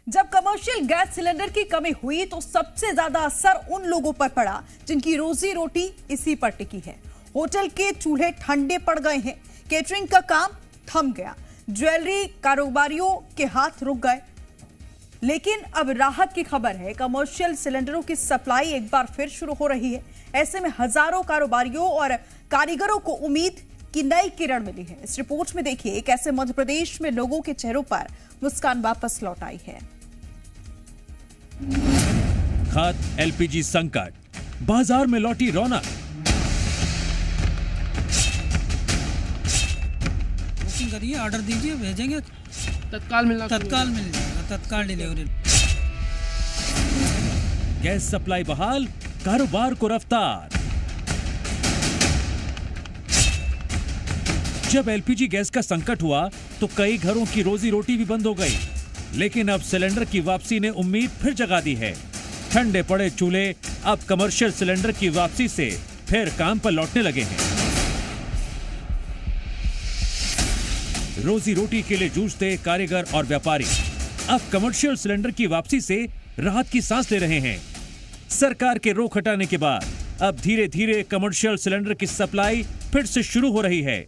जब commercial gas cylinder की कमी हुई तो सबसे ज्यादा असर उन लोगों पर पड़ा जिनकी रोजी रोटी इसी पर टिकी है। होटल के चूल्हे ठंडे पड़ गए हैं, केटरिंग का काम थम गया, ज्वेलरी कारोबारियों के हाथ रुक गए। लेकिन अब राहत की खबर है, कमर्शियल सिलेंडरों की सप्लाई एक बार फिर शुरू हो रही है। ऐसे में हजारों कारोबारियों और कारीगरों को उम्मीद की नई किरण मिली है। इस रिपोर्ट में देखिए कैसे मध्य प्रदेश में लोगों के चेहरों पर मुस्कान वापस लौट आई है। खाद एलपीजी संकट, बाजार में लौटी रौनक। बुकिंग करिए, ऑर्डर दीजिए, भेजेंगे, तत्काल मिल जाएगा, तत्काल डिलीवरी। गैस सप्लाई बहाल, कारोबार को रफ्तार। जब एलपीजी गैस का संकट हुआ तो कई घरों की रोजी रोटी भी बंद हो गई, लेकिन अब सिलेंडर की वापसी ने उम्मीद फिर जगा दी है। ठंडे पड़े चूल्हे अब कमर्शियल सिलेंडर की वापसी से फिर काम पर लौटने लगे हैं। रोजी रोटी के लिए जूझते कारीगर और व्यापारी अब कमर्शियल सिलेंडर की वापसी से राहत की सांस ले रहे हैं। सरकार के रोक हटाने के बाद अब धीरे धीरे कमर्शियल सिलेंडर की सप्लाई फिर से शुरू हो रही है।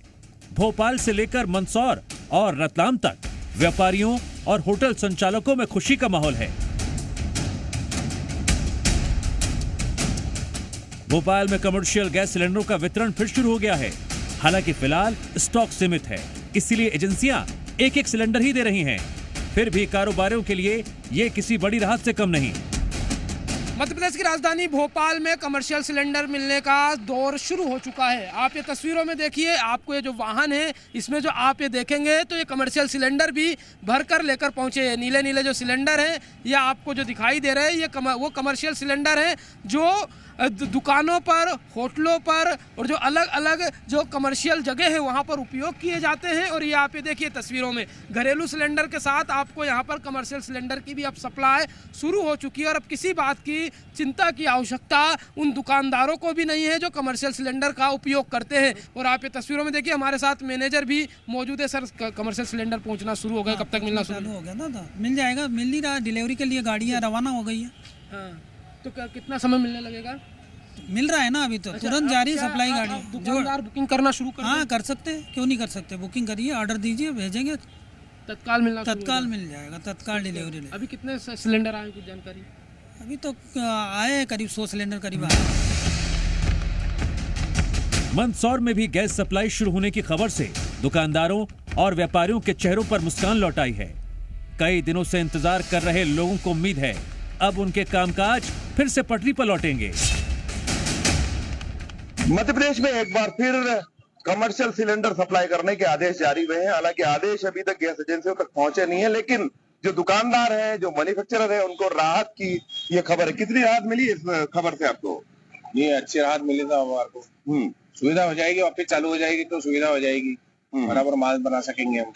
भोपाल से लेकर मंदसौर और रतलाम तक व्यापारियों और होटल संचालकों में खुशी का माहौल है। भोपाल में कमर्शियल गैस सिलेंडरों का वितरण फिर शुरू हो गया है। हालांकि फिलहाल स्टॉक सीमित है, इसीलिए एजेंसियां एक सिलेंडर ही दे रही हैं। फिर भी कारोबारियों के लिए ये किसी बड़ी राहत से कम नहीं। मध्य प्रदेश की राजधानी भोपाल में कमर्शियल सिलेंडर मिलने का दौर शुरू हो चुका है। आप ये तस्वीरों में देखिए, आपको ये जो वाहन है इसमें जो आप ये देखेंगे तो ये कमर्शियल सिलेंडर भी भरकर लेकर पहुंचे हैं। नीले नीले जो सिलेंडर हैं ये आपको जो दिखाई दे रहे हैं ये वो कमर्शियल सिलेंडर हैं जो दुकानों पर, होटलों पर और जो अलग अलग जो कमर्शियल जगह है वहाँ पर उपयोग किए जाते हैं। और ये आप ये देखिए तस्वीरों में घरेलू सिलेंडर के साथ आपको यहाँ पर कमर्शियल सिलेंडर की भी अब सप्लाई शुरू हो चुकी है। और अब किसी बात की चिंता की आवश्यकता उन दुकानदारों को भी नहीं है जो कमर्शियल सिलेंडर का उपयोग करते हैं। और आप ये तस्वीरों में देखिए हमारे साथ मैनेजर भी मौजूद है। सर, कमर्शियल सिलेंडर पहुँचना शुरू हो गया, कब तक मिलना शुरू हो गया? ना मिल जाएगा, मिल नहीं रहा। डिलीवरी के लिए गाड़ियाँ रवाना हो गई है। हाँ, तो कितना समय मिलने लगेगा? मिल रहा है ना अभी तो। अच्छा, तुरंत जारी सप्लाई गाड़ी। दुकानदार बुकिंग करना शुरू कर? हाँ, कर सकते हैं, क्यों नहीं कर सकते। बुकिंग करिए, ऑर्डर दीजिए, भेजेंगे, तत्काल मिल जाएगा, तत्काल डिलीवरी। अभी कितने सिलेंडर आए, कुछ जानकारी? अभी तो आए करीब 100 सिलेंडर करीब आए। मंदसौर में भी गैस सप्लाई शुरू होने की खबर से दुकानदारों और व्यापारियों के चेहरों पर मुस्कान लौट आई है। कई दिनों से इंतजार कर रहे लोगों को उम्मीद है अब उनके कामकाज फिर से पटरी पर लौटेंगे। मध्य प्रदेश में एक बार फिर कमर्शियल सिलेंडर सप्लाई करने के आदेश जारी हुए हैं। हालांकि आदेश अभी तक गैस एजेंसियों तक पहुंचे नहीं है, लेकिन जो दुकानदार हैं, जो मैन्युफैक्चरर है, उनको राहत की ये खबर है। कितनी राहत मिली इस खबर से आपको? ये अच्छी राहत मिली था हमारे को। सुविधा हो जाएगी, वापस चालू हो जाएगी तो सुविधा हो जाएगी, बराबर माल बना सकेंगे हम।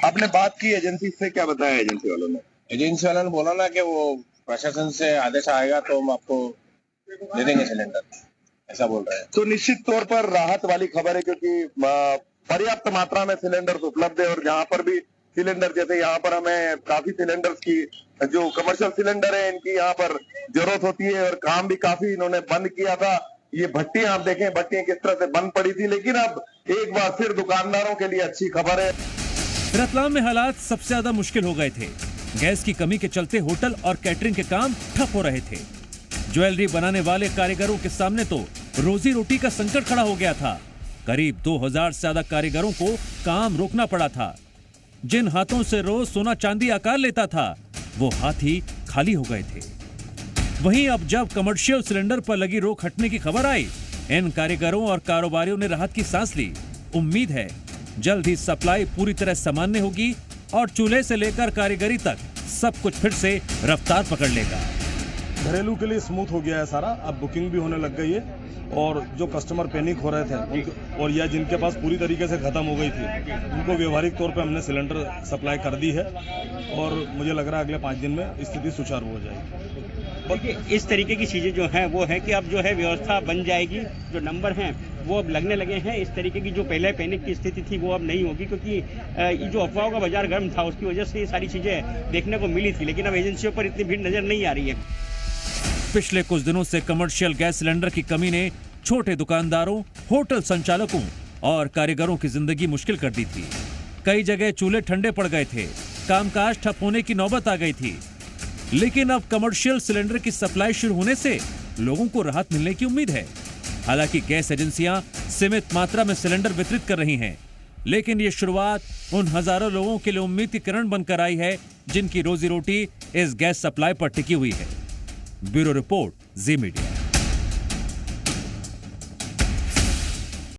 आपने बात की एजेंसी से, क्या बताया एजेंसी वालों ने? एजेंसी वालों ने बोला ना कि वो प्रशासन से आदेश आएगा तो हम आपको दे देंगे सिलेंडर, ऐसा बोल रहे हैं। तो निश्चित तौर पर राहत वाली खबर है, क्योंकि पर्याप्त मात्रा में सिलेंडर उपलब्ध है। और जहाँ पर भी सिलेंडर, जैसे यहाँ पर हमें काफी सिलेंडर्स की, जो कमर्शियल सिलेंडर है, इनकी यहाँ पर जरूरत होती है। और काम भी काफी इन्होंने बंद किया था। ये भट्टियां आप देखें, भट्टियां किस तरह से बंद पड़ी थी, लेकिन अब एक बार फिर दुकानदारों के लिए अच्छी खबर है। रतलाम में हालात सबसे ज्यादा मुश्किल हो गए थे। गैस की कमी के चलते होटल और कैटरिंग के काम ठप हो रहे थे। ज्वेलरी बनाने वाले कारीगरों के सामने तो रोजी रोटी का संकट खड़ा हो गया था। करीब 2000 से ज्यादा कारीगरों को काम रोकना पड़ा था। जिन हाथों से रोज सोना चांदी आकार लेता था वो हाथ ही खाली हो गए थे। वहीं अब जब कमर्शियल सिलेंडर पर लगी रोक हटने की खबर आई, इन कारीगरों और कारोबारियों ने राहत की सांस ली। उम्मीद है जल्द ही सप्लाई पूरी तरह सामान्य होगी और चूल्हे से लेकर कारीगरी तक सब कुछ फिर से रफ्तार पकड़ लेगा। घरेलू के लिए स्मूथ हो गया है सारा। अब बुकिंग भी होने लग गई है और जो कस्टमर पैनिक हो रहे थे और या जिनके पास पूरी तरीके से खत्म हो गई थी, उनको व्यवहारिक तौर पे हमने सिलेंडर सप्लाई कर दी है। और मुझे लग रहा है अगले 5 दिन में स्थिति सुचारू हो जाएगी। देखिए इस तरीके की चीज़ें जो हैं वो है कि अब जो है व्यवस्था बन जाएगी, जो नंबर हैं वो अब लगने लगे हैं। इस तरीके की जो पहले पैनिक की स्थिति थी वो अब नहीं होगी, क्योंकि ये जो अफवाहों का बाजार गर्म था उसकी वजह से ये सारी चीज़ें देखने को मिली थी, लेकिन अब एजेंसियों पर इतनी भीड़ नजर नहीं आ रही है। पिछले कुछ दिनों से कमर्शियल गैस सिलेंडर की कमी ने छोटे दुकानदारों, होटल संचालकों और कारीगरों की जिंदगी मुश्किल कर दी थी। कई जगह चूल्हे ठंडे पड़ गए थे, कामकाज ठप होने की नौबत आ गई थी। लेकिन अब कमर्शियल सिलेंडर की सप्लाई शुरू होने से लोगों को राहत मिलने की उम्मीद है। हालांकि गैस एजेंसियां सीमित मात्रा में सिलेंडर वितरित कर रही हैं, लेकिन ये शुरुआत उन हजारों लोगों के लिए उम्मीद की किरण बनकर आई है जिनकी रोजी रोटी इस गैस सप्लाई पर टिकी हुई है। ब्यूरो रिपोर्ट, जी मीडिया।